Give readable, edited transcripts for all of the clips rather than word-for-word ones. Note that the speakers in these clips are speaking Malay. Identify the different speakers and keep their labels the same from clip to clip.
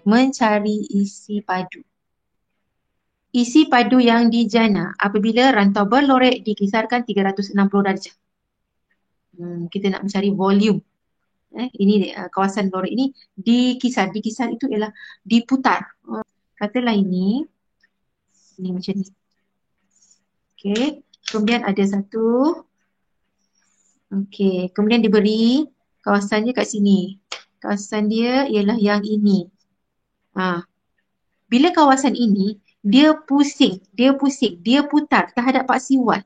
Speaker 1: mencari isi padu. Isi padu yang dijana apabila rantau berlorek dikisarkan 360 darjah. Kita nak mencari volume. Ini kawasan lorek ini dikisar itu ialah diputar. Katalah ini macam ni. Okey, kemudian ada satu. Okey, kemudian diberi kawasannya kat sini. Kawasan dia ialah yang ini. Bila kawasan ini dia pusing, dia putar terhadap paksi Y.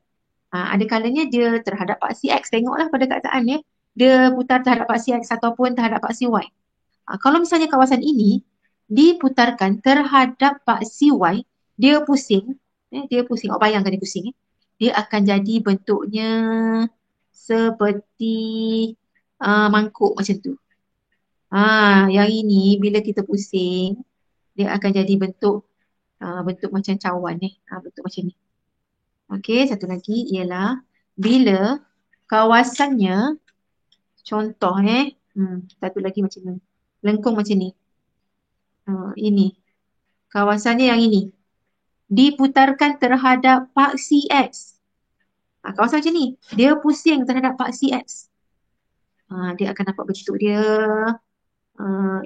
Speaker 1: Ada kalanya dia terhadap paksi X. Tengoklah pada kataan ya. Dia putar terhadap paksi X ataupun terhadap paksi Y. Kalau misalnya kawasan ini diputarkan terhadap paksi Y, dia pusing. Bayangkan dia pusing. Dia akan jadi bentuknya seperti mangkuk macam tu. Yang ini bila kita pusing, dia akan jadi bentuk macam cawan bentuk macam ni. Okey, satu lagi ialah bila kawasannya, contoh satu lagi macam ni, lengkung macam ni. Ini kawasannya yang ini diputarkan terhadap paksi X. Kawasan macam ni, dia pusing terhadap paksi X. Dia akan dapat bentuk dia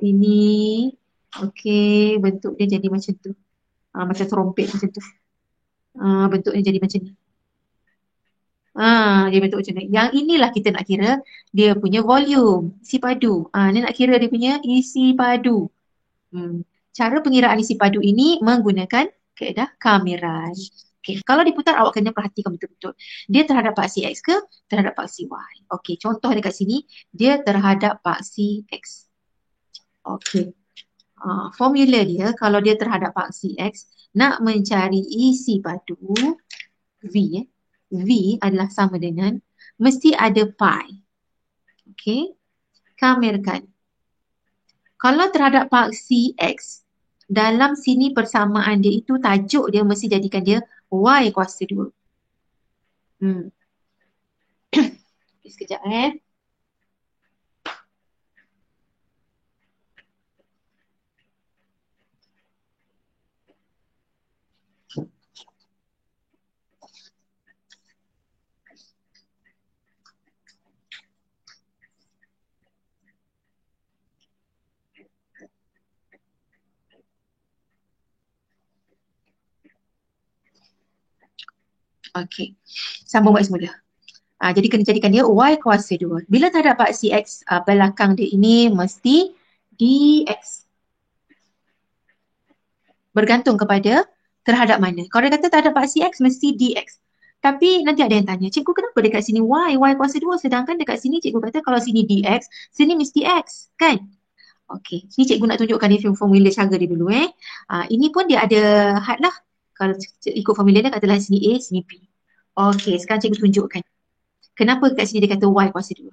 Speaker 1: ini. Okey, bentuk dia jadi macam tu. Macam terompet macam tu. Bentuknya jadi macam ni. Dia bentuk macam ni. Yang inilah kita nak kira dia punya volume, isi padu. Ni nak kira dia punya isi padu. Cara pengiraan isi padu ini menggunakan kaedah Kamirai. Okay. Kalau diputar, awak kena perhatikan betul-betul. Dia terhadap paksi X ke terhadap paksi Y? Okey, contoh dekat sini, dia terhadap paksi X. Okey. Formula dia, kalau dia terhadap paksi X, nak mencari isi padu, V. V adalah sama dengan, mesti ada pi. Okey. Kamirkan. Kalau terhadap paksi X, dalam sini persamaan dia itu tajuk dia mesti jadikan dia Y kuasa 2. Sekejap Okey, sambung buat semula. Jadi kena jadikan dia Y kuasa 2. Bila terhadap paksi X, belakang dia ini mesti DX. Bergantung kepada terhadap mana. Kalau dia kata terhadap paksi X, mesti DX. Tapi nanti ada yang tanya, cikgu kenapa dekat sini Y kuasa 2 sedangkan dekat sini cikgu kata kalau sini DX, sini mesti X, kan? Okey, sini cikgu nak tunjukkan dia formula cara dia dulu Ini pun dia ada had lah. Kalau ikut formula dia katalah sini A, sini B. Okey, sekarang cikgu tunjukkan. Kenapa dekat sini dia kata Y kuasa 2?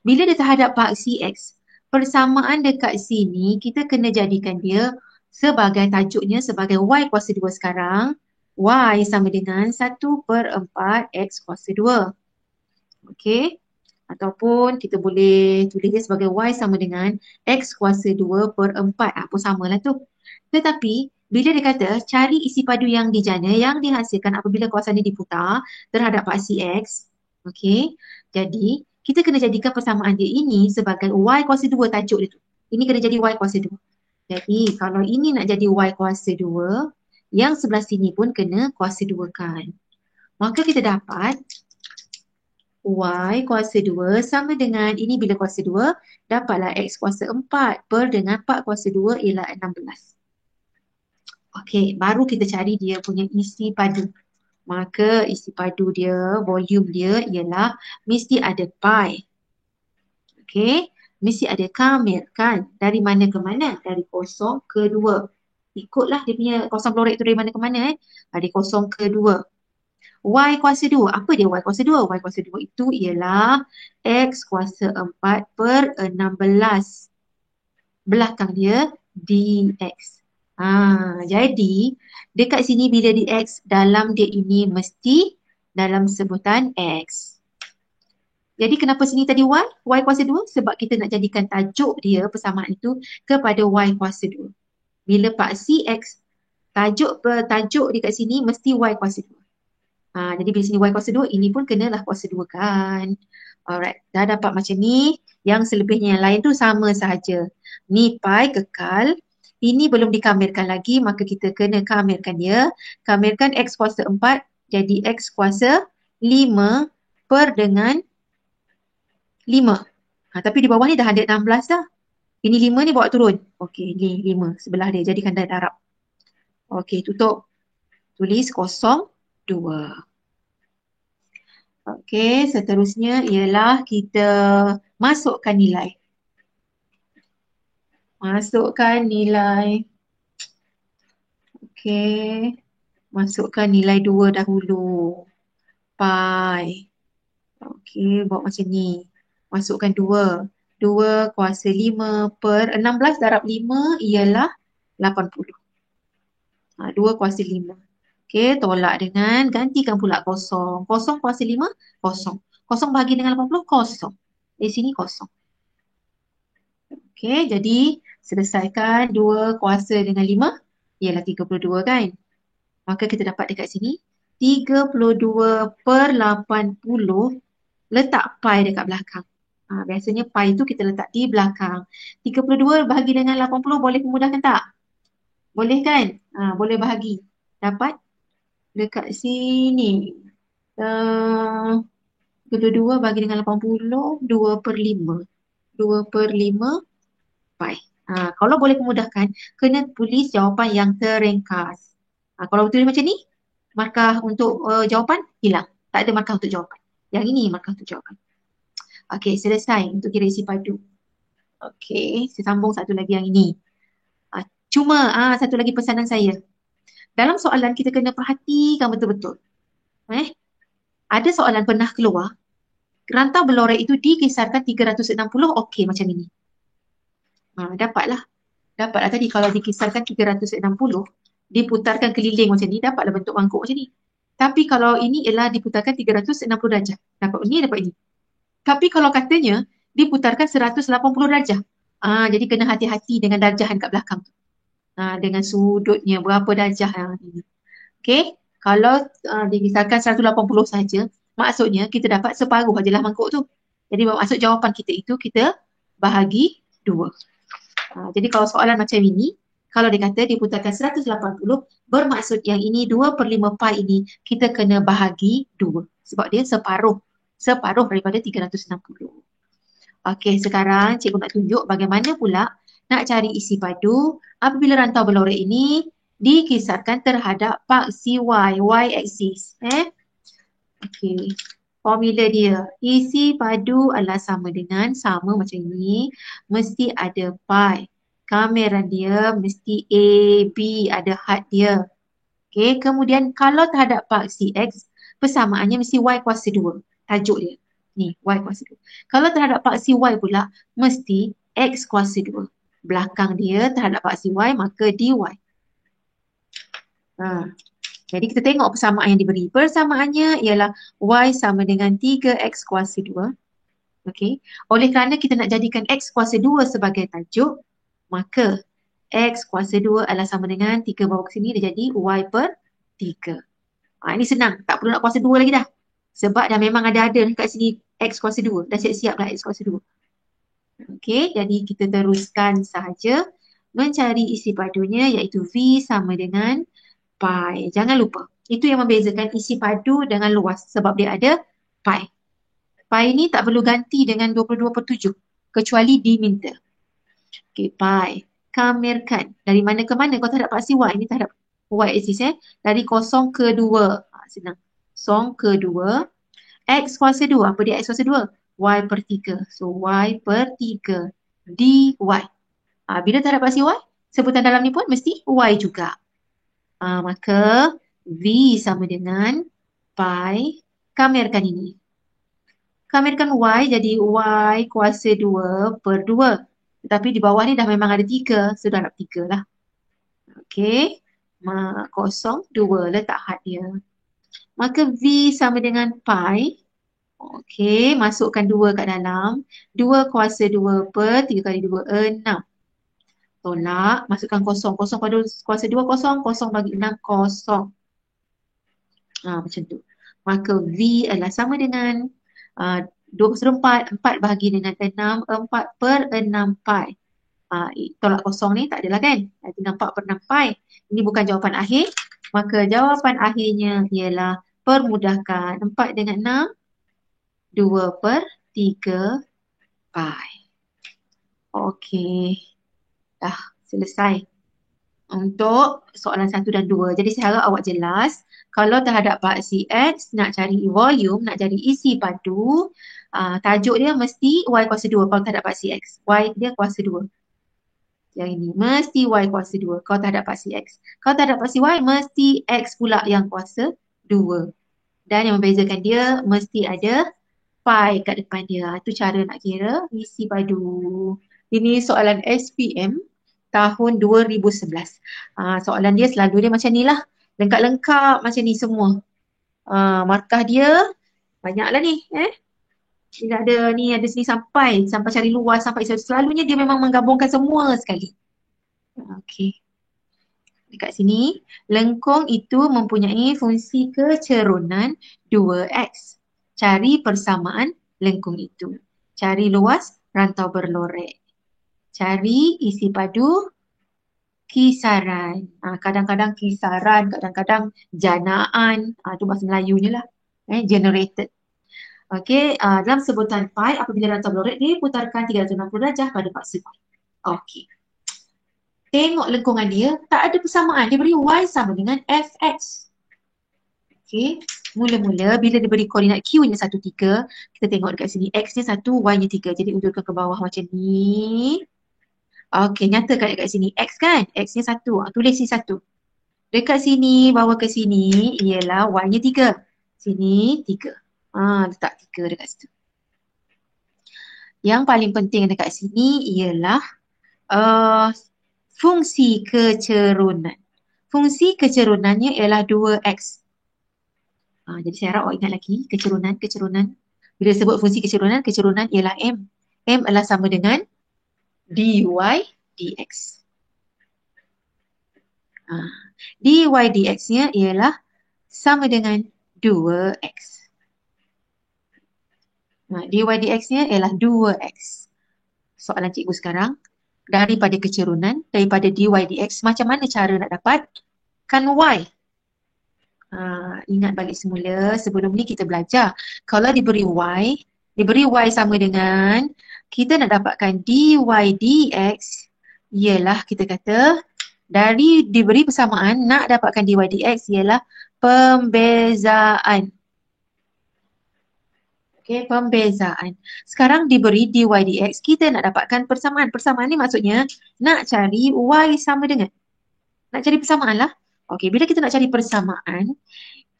Speaker 1: Bila dia terhadap paksi X, persamaan dekat sini kita kena jadikan dia sebagai tajuknya sebagai Y kuasa 2 sekarang. Y sama dengan 1/4 X kuasa 2. Okey. Ataupun kita boleh tulis dia sebagai Y sama dengan X kuasa 2/4. Pun samalah tu. Tetapi bila dia kata cari isi padu yang dijana yang dihasilkan apabila kawasan ini diputar terhadap paksi X. Okey. Jadi kita kena jadikan persamaan dia ini sebagai Y kuasa 2 tajuk dia tu. Ini kena jadi Y kuasa 2. Jadi kalau ini nak jadi Y kuasa 2, yang sebelah sini pun kena kuasa 2 kan. Maka kita dapat Y kuasa 2 sama dengan ini bila kuasa 2, dapatlah X kuasa 4 per dengan 4 kuasa 2 ialah 16. Okey, baru kita cari dia punya isi padu. Maka isi padu dia, volume dia ialah mesti ada pi. Okey, mesti ada kamir kan. Dari mana ke mana? Dari kosong ke 2. Ikutlah dia punya kosong lorek tu dari mana ke mana Dari kosong ke 2. Y kuasa 2. Apa dia Y kuasa 2? Y kuasa 2 itu ialah X kuasa 4 per 16. Belakang dia dx. Jadi dekat sini bila dx, dalam dia ini mesti dalam sebutan X. Jadi kenapa sini tadi Y? Y kuasa 2? Sebab kita nak jadikan tajuk dia persamaan itu kepada Y kuasa 2. Bila paksi X, tajuk dekat sini mesti Y kuasa 2. Jadi bila sini Y kuasa 2, ini pun kenalah kuasa 2 kan. Alright, dah dapat macam ni. Yang selebihnya yang lain tu sama sahaja. Ni pi kekal. Ini belum dikamirkan lagi, maka kita kena kamirkan dia. Kamirkan X kuasa 4 jadi X kuasa 5 per dengan 5. Tapi di bawah ni dah ada 16 dah. Ini 5 ni bawa turun. Okey, ni 5 sebelah dia. Jadikan darab. Okey, tutup. Tulis 0,2. Okey, seterusnya ialah kita masukkan nilai. Masukkan nilai. Okey, masukkan nilai 2 dahulu. Pi. Okey, buat macam ni. Masukkan 2. 2 kuasa 5 per 16 darab 5 ialah 80. 2 kuasa 5. Okey, tolak dengan gantikan pula kosong. Kosong kuasa 5, kosong. Kosong bahagi dengan 80, kosong. Di sini kosong. Okey, jadi selesaikan 2 kuasa dengan 5 ialah 32 kan. Maka kita dapat dekat sini 32 per 80, letak pi dekat belakang. Biasanya pi itu kita letak di belakang. 32 bahagi dengan 80 boleh memudahkan tak? Boleh kan? Boleh bahagi. Dapat dekat sini. 32 bagi dengan 80, 2 per 5. 2 per 5 pi. Kalau boleh memudahkan, kena tulis jawapan yang terringkas. Kalau tulis macam ni, markah untuk jawapan hilang. Tak ada markah untuk jawapan. Yang ini markah untuk jawapan. Okey, selesai untuk kira isi padu. Okey, saya sambung satu lagi yang ini. Cuma satu lagi pesanan saya. Dalam soalan kita kena perhatikan betul-betul. Ada soalan pernah keluar, rantau berlorek itu dikisarkan 360, okey macam ini. Dapatlah. Dapatlah tadi kalau dikisarkan 360, diputarkan keliling macam ni, dapatlah bentuk mangkuk macam ni. Tapi kalau ini ialah diputarkan 360 darjah. Dapat ini, dapat ini. Tapi kalau katanya diputarkan 180 darjah. Jadi kena hati-hati dengan darjahan kat belakang tu. Dengan sudutnya berapa darjah yang ini. Okey, kalau dikisarkan 180 saja, maksudnya kita dapat separuh ajalah mangkuk tu. Jadi maksud jawapan kita itu kita bahagi 2. Jadi kalau soalan macam ini, kalau dia kata diputarkan 180, bermaksud yang ini 2 per 5 pi ini kita kena bahagi 2. Sebab dia separuh daripada 360. Okey, sekarang cikgu nak tunjuk bagaimana pula nak cari isi padu apabila rantau berlorek ini dikisarkan terhadap paksi Y axis. Okey, formula dia. Isi padu adalah sama macam ini. Mesti ada pi. Kameran dia mesti A, B, ada had dia. Okey, kemudian kalau terhadap paksi X, persamaannya mesti Y kuasa 2. Tajuk dia. Ni, Y kuasa 2. Kalau terhadap paksi Y pula, mesti X kuasa 2. Belakang dia terhadap paksi Y, maka dy. Jadi kita tengok persamaan yang diberi. Persamaannya ialah Y sama dengan 3X kuasa 2. Okey. Oleh kerana kita nak jadikan X kuasa 2 sebagai tajuk, maka X kuasa 2 adalah sama dengan 3 bawa ke sini, dia jadi Y per 3. Ini senang. Tak perlu nak kuasa 2 lagi dah. Sebab dah memang ada kat sini X kuasa 2. Dah siap-siap lah X kuasa 2. Okey. Jadi kita teruskan sahaja mencari isi padunya, iaitu V sama dengan pi. Jangan lupa. Itu yang membezakan isi padu dengan luas. Sebab dia ada pi. Pi ni tak perlu ganti dengan 22/7. Kecuali diminta. Okey, pi. Kamirkan. Dari mana ke mana? Kau terhadap paksi Y. Ini terhadap Y axis Dari 0 ke 2. Senang. 0 ke 2. X kuasa 2. Apa dia X kuasa 2? Y per 3. So, Y per 3. dy. Bila terhadap paksi Y, sebutan dalam ni pun mesti Y juga. Maka V sama dengan pi. Kamirkan ini. Kamirkan Y jadi Y kuasa 2 per 2. Tetapi di bawah ni dah memang ada 3. So darab 3 lah. Okey. 0,2 letak had dia. Maka V sama dengan pi. Okey. Masukkan 2 kat dalam. 2 kuasa 2 per 3 kali 2, 6. Tolak, masukkan kosong. Kosong pada kuasa 2 kosong, kosong bagi 6 kosong. Macam tu. Maka V adalah sama dengan 2/4, 4 bahagi dengan 6, 4/6 pi. Tolak kosong ni tak adalah kan? Tinggal 4/6 pi. Ini bukan jawapan akhir. Maka jawapan akhirnya ialah permudahkan 4 dengan 6, 2/3 pi. Okey. Dah selesai untuk soalan 1 dan 2. Jadi saya harap awak jelas kalau terhadap paksi X nak cari volume, nak cari isi padu, tajuk dia mesti Y kuasa 2 kalau terhadap paksi X. Y dia kuasa 2. Yang ini mesti Y kuasa 2 kalau terhadap paksi X. Kalau terhadap paksi Y mesti X pula yang kuasa 2. Dan yang membezakan dia mesti ada pi kat depan dia. Itu cara nak kira isi padu. Ini soalan SPM tahun 2011. Soalan dia selalu dia macam ni lah. Lengkap-lengkap macam ni semua. Markah dia banyaklah ni. Dia ada ni, ada sini sampai cari luas, sampai selalunya dia memang menggabungkan semua sekali. Okey. Dekat sini, lengkung itu mempunyai fungsi kecerunan 2x. Cari persamaan lengkung itu. Cari luas rantau berlorek. Cari isi padu kisaran. Kadang-kadang kisaran, kadang-kadang janaan. Itu bahasa Melayunya lah. Generated. Okey, dalam sebutan pi, apabila rantau berlorek diputarkan 360 darjah pada paksa pi. Okey. Tengok lengkungan dia, tak ada persamaan. Dia beri Y sama dengan Fx. Okey, mula-mula bila diberi koordinat Q-nya 1, 3, kita tengok dekat sini X-nya 1, Y-nya 3. Jadi unjurkan ke bawah macam ni. Okey, nyatakan dekat sini X kan? X-nya 1. Tulis si 1. Dekat sini, bawa ke sini ialah Y-nya 3. Sini 3. Letak 3 dekat situ. Yang paling penting dekat sini ialah fungsi kecerunan. Fungsi kecerunannya ialah 2x. Jadi saya harap awak ingat lagi kecerunan. Bila sebut fungsi kecerunan ialah M. M adalah sama dengan dy dx. Dy dx-nya ialah sama dengan 2x. Dy dx-nya ialah 2x. Soalan cikgu sekarang, daripada kecerunan, daripada dy dx, macam mana cara nak dapat kan y? Ingat balik semula, sebelum ni kita belajar kalau diberi y sama dengan, kita nak dapatkan dy dx ialah, kita kata dari diberi persamaan, nak dapatkan dy dx ialah pembezaan. Okey, pembezaan. Sekarang diberi dy dx, kita nak dapatkan persamaan. Persamaan ni maksudnya nak cari y sama dengan, nak cari persamaan lah. Okey, bila kita nak cari persamaan,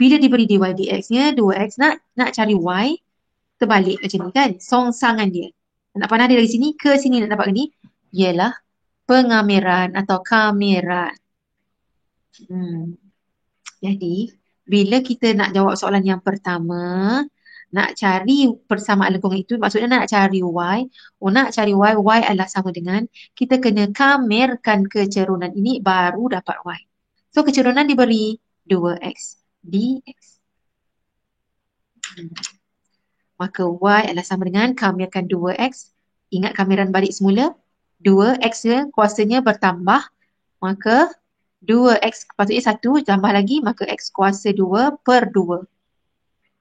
Speaker 1: bila diberi dy dx-nya 2x, nak cari y, terbalik macam ni kan, songsangan dia. Nak panah dia dari sini ke sini nak dapat ni, ialah pengamiran atau kameran. Jadi, bila kita nak jawab soalan yang pertama, nak cari persamaan lengkungan itu, maksudnya nak cari y. Nak cari y adalah sama dengan, kita kena kamerkan kecerunan ini baru dapat y. So, kecerunan diberi 2x dx. Maka y adalah sama dengan kamerkan 2x. Ingat kameran balik semula. 2x kuasanya bertambah. Maka 2x patutnya 1 tambah lagi. Maka x kuasa 2/2.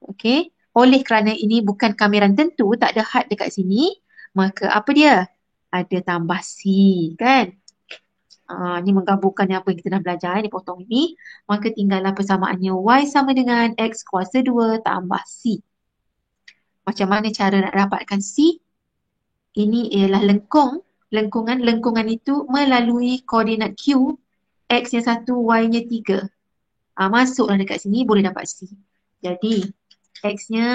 Speaker 1: Okey. Oleh kerana ini bukan kameran tentu, tak ada had dekat sini. Maka apa dia? Ada tambah c kan? Ini menggabungkan apa yang kita dah belajar, ini potong ini. Maka tinggallah persamaannya y sama dengan x kuasa 2 tambah c. Macam mana cara nak dapatkan c? Ini ialah lengkungan itu melalui koordinat q, x-nya 1, y-nya 3. Masuklah dekat sini, boleh dapat c. Jadi x-nya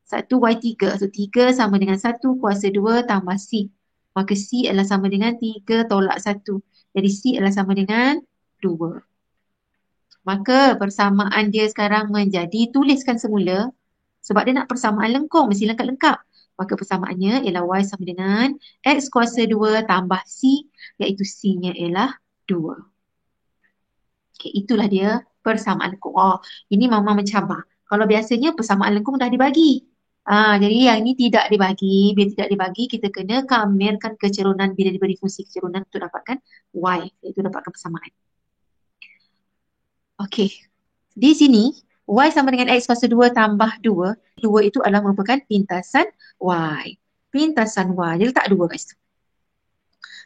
Speaker 1: 1, y 3. So 3 sama dengan 1 kuasa 2 tambah c. Maka C adalah sama dengan 3 tolak 1. Jadi C adalah sama dengan 2. Maka persamaan dia sekarang menjadi, tuliskan semula. Sebab dia nak persamaan lengkung, mesti lengkap-lengkap. Maka persamaannya ialah Y sama dengan X kuasa 2 tambah C, iaitu C-nya ialah 2. Okay, itulah dia persamaan lengkung. Oh, ini memang mencabar. Kalau biasanya persamaan lengkung dah dibagi. Jadi yang ini tidak dibagi. Bila tidak dibagi, kita kena kamirkan kecerunan bila diberi fungsi kecerunan untuk dapatkan Y, iaitu dapatkan persamaan. Okey. Di sini, Y sama dengan X kuasa 2 tambah 2. 2 itu adalah merupakan pintasan Y. Pintasan Y. Dia letak 2 kat situ.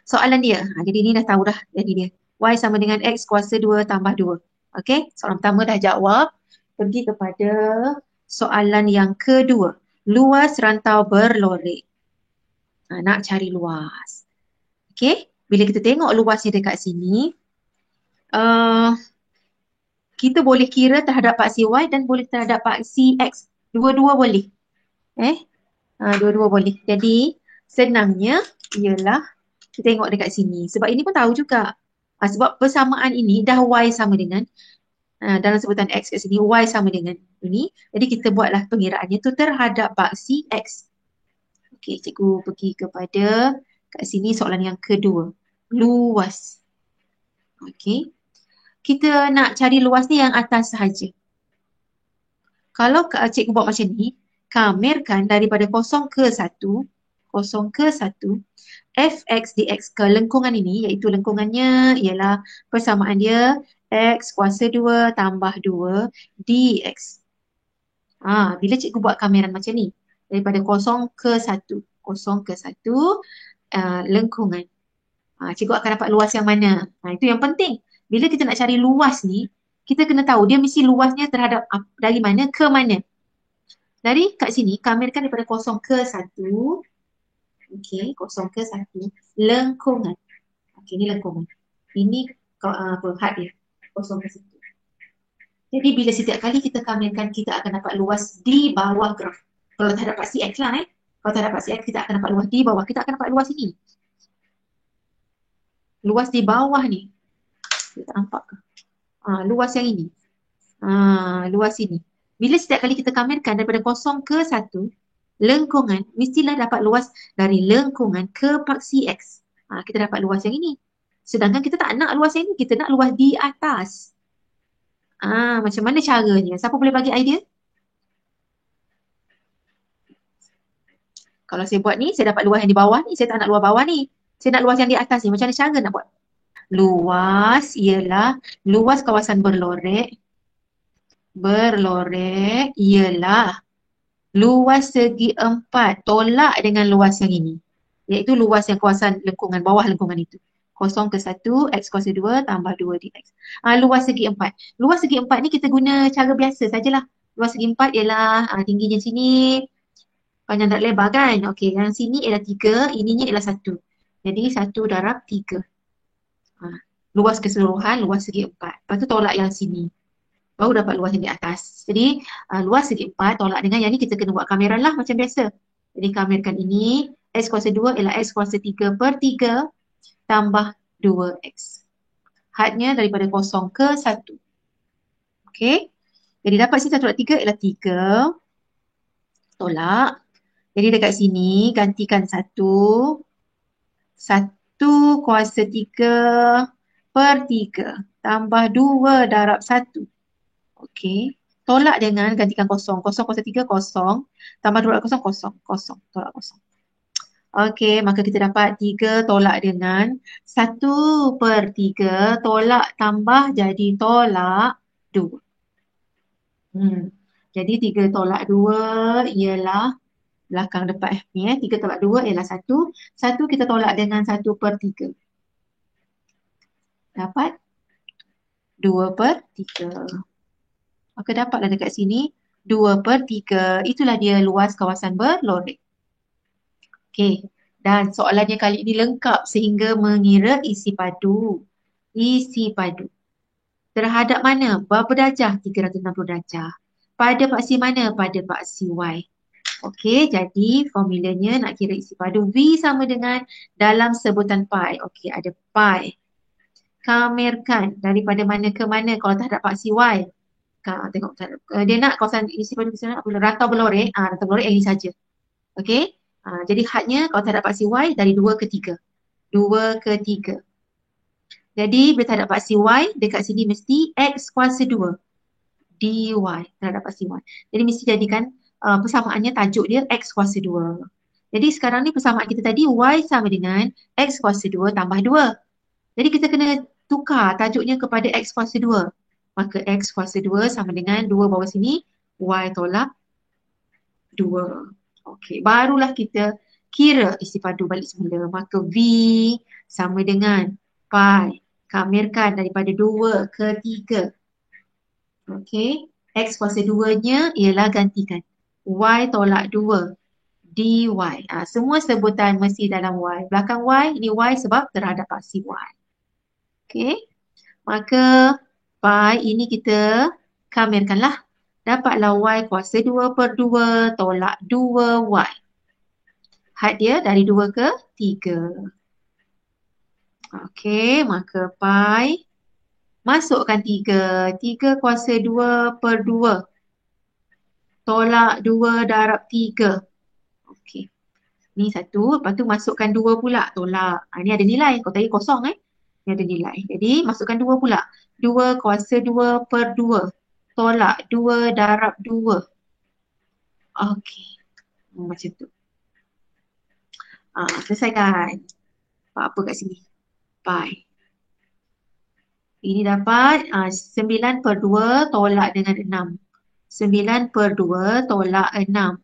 Speaker 1: Soalan dia. Jadi ni dah tahu dah jadi dia. Y sama dengan X kuasa 2 tambah 2. Okey. Soalan pertama dah jawab. Pergi kepada soalan yang kedua. Luas rantau berlorek. Nak cari luas. Okey. Bila kita tengok luasnya dekat sini, kita boleh kira terhadap paksi Y dan boleh terhadap paksi X. Dua-dua boleh. Dua-dua boleh. Jadi, senangnya ialah kita tengok dekat sini. Sebab ini pun tahu juga. Sebab persamaan ini dah Y sama dengan, dalam sebutan X kat sini, Y sama dengan ini. Jadi, kita buatlah pengiraannya tu terhadap paksi X. Okey, cikgu pergi kepada kat sini soalan yang kedua. Luas. Okey. Kita nak cari luas ni yang atas sahaja. Kalau cikgu buat macam ni, kamirkan daripada 0 ke 1, 0 ke 1, fx dx ke lengkungan ini, iaitu lengkungannya ialah persamaan dia x kuasa 2 tambah 2 dx. Bila cikgu buat kamiran macam ni, daripada 0 ke 1, 0 ke 1, lengkungan. Cikgu akan dapat luas yang mana? Itu yang penting. Bila kita nak cari luas ni, kita kena tahu dia mesti luasnya terhadap dari mana ke mana. Dari kat sini, kamirkan daripada 0 ke 1. Okey, 0 ke 1. Lengkungan. Okey, ni lengkungan. Ini had dia. 0 ke 1. Jadi bila setiap kali kita kamirkan, kita akan dapat luas di bawah graf. Kalau tak dapat CX lah Kalau tak dapat CX, kita akan dapat luas di bawah. Kita akan dapat luas ini. Luas di bawah ni. Kita tak nampak ke? Luas yang ini. Luas ini. Bila setiap kali kita kamirkan daripada 0 ke 1, lengkungan, mestilah dapat luas dari lengkungan ke paksi X. Kita dapat luas yang ini. Sedangkan kita tak nak luas yang ini, kita nak luas di atas. Macam mana caranya? Siapa boleh bagi idea? Kalau saya buat ni, saya dapat luas yang di bawah ni. Saya tak nak luas bawah ni. Saya nak luas yang di atas ni. Macam mana cara nak buat? Luas ialah luas kawasan berlorek. Berlorek ialah luas segi 4 tolak dengan luas yang ini. Iaitu luas yang kawasan lengkungan, bawah lengkungan itu. 0 ke 1, X kuasa 2 tambah 2 dx. Luas segi 4. Luas segi 4 ni kita guna cara biasa sajalah. Luas segi 4 ialah tingginya sini, panjang darab lebar kan? Okey, yang sini ialah 3, ininya ialah 1. Jadi 1 darab 3. Luas keseluruhan, luas segi 4. Lepas tu tolak yang sini. Baru dapat luas yang di atas. Jadi luas segi 4 tolak dengan yang ni kita kena buat kameran lah macam biasa. Jadi kamerkan ini, X kuasa 2 ialah X kuasa 3 per 3 tambah 2X. Hadnya daripada 0 ke 1. Okey. Jadi dapat sini 1 darab 3 ialah 3. Tolak. Jadi dekat sini gantikan 1. 1 kuasa 3 per 3 tambah 2 darab 1. Okey. Tolak dengan gantikan 0. 0 kuasa 3, 0. Tambah 2 darab 0, 0. 0. Tolak 0. Okey, maka kita dapat 3 tolak dengan 1 per 3 tolak tambah jadi tolak 2. Jadi 3 tolak 2 ialah belakang depan ni 3 tolak 2 ialah 1. 1 kita tolak dengan 1 per 3. Dapat 2 per 3. Maka dapatlah dekat sini 2 per 3. Itulah dia luas kawasan berlorek. Okey. Dan soalannya kali ini lengkap sehingga mengira isi padu. Isi padu. Terhadap mana? Berapa darjah? 360 darjah. Pada paksi mana? Pada paksi Y. Okey, jadi formulanya nak kira isi padu V sama dengan dalam sebutan pi. Okey, ada pi. Kamirkan daripada mana ke mana kalau tak ada paksi Y. Tengok dia nak kawasan isi padu di sana apa? Rantau berlorek. Rantau berlorek yang ini saja. Okey. Jadi hadnya kalau tak dapat si Y dari 2 ke 3. 2 ke 3. Jadi bila tak dapat si Y, dekat sini mesti X kuasa 2 dy. Tak dapat si Y. Jadi mesti jadikan persamaannya tajuk dia X kuasa 2. Jadi sekarang ni persamaan kita tadi Y sama dengan X kuasa 2 tambah 2. Jadi kita kena tukar tajuknya kepada X kuasa 2. Maka X kuasa 2 sama dengan 2 bawah sini, Y tolak 2. Okey, barulah kita kira isi padu balik semula. Maka V sama dengan pi. Kamirkan daripada 2 ke 3. Okey, X kuasa 2-nya ialah gantikan Y tolak 2 dy. Semua sebutan mesti dalam Y. Belakang Y, ini Y sebab terhadap paksi Y. Okey, maka pi ini kita kamirkanlah. Dapatlah Y kuasa 2 per 2 tolak 2Y. Had dia dari 2 ke 3. Okey, maka pi masukkan 3. 3 kuasa 2 per 2 tolak 2 darab 3. Okey, ni satu. Lepas tu masukkan 2 pula. Tolak. Ni ada nilai. Kalau tadi kosong Ni ada nilai. Jadi masukkan 2 pula. 2 kuasa 2 per 2 tolak 2 darab 2. Okey, macam tu. Selesaikan. Apa kat sini? Pi. Ini dapat 9 per 2 tolak dengan 6. 9 per 2 tolak 6.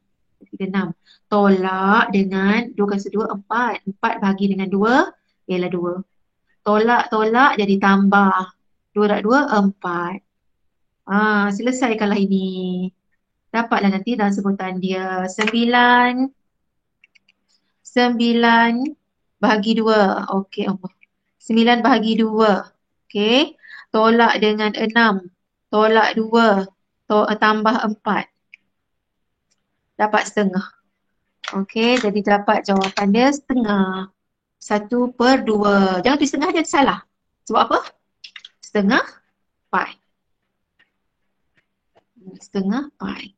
Speaker 1: 6. Tolak dengan 2 kuasa 2, 4. 4 bahagi dengan 2 ialah 2. Tolak jadi tambah. 2 darab 2, 4. Selesaikanlah ini. Dapatlah nanti dalam sebutan dia 9 bahagi 2. Okey, 9 bahagi 2. Okey. Tolak dengan 6. Tolak 2. Tambah 4. Dapat setengah. Okey, jadi dapat jawapan dia setengah. 1 per 2. Jangan tulis setengah, dia salah. Sebab apa? Setengah pi. Setengah pi.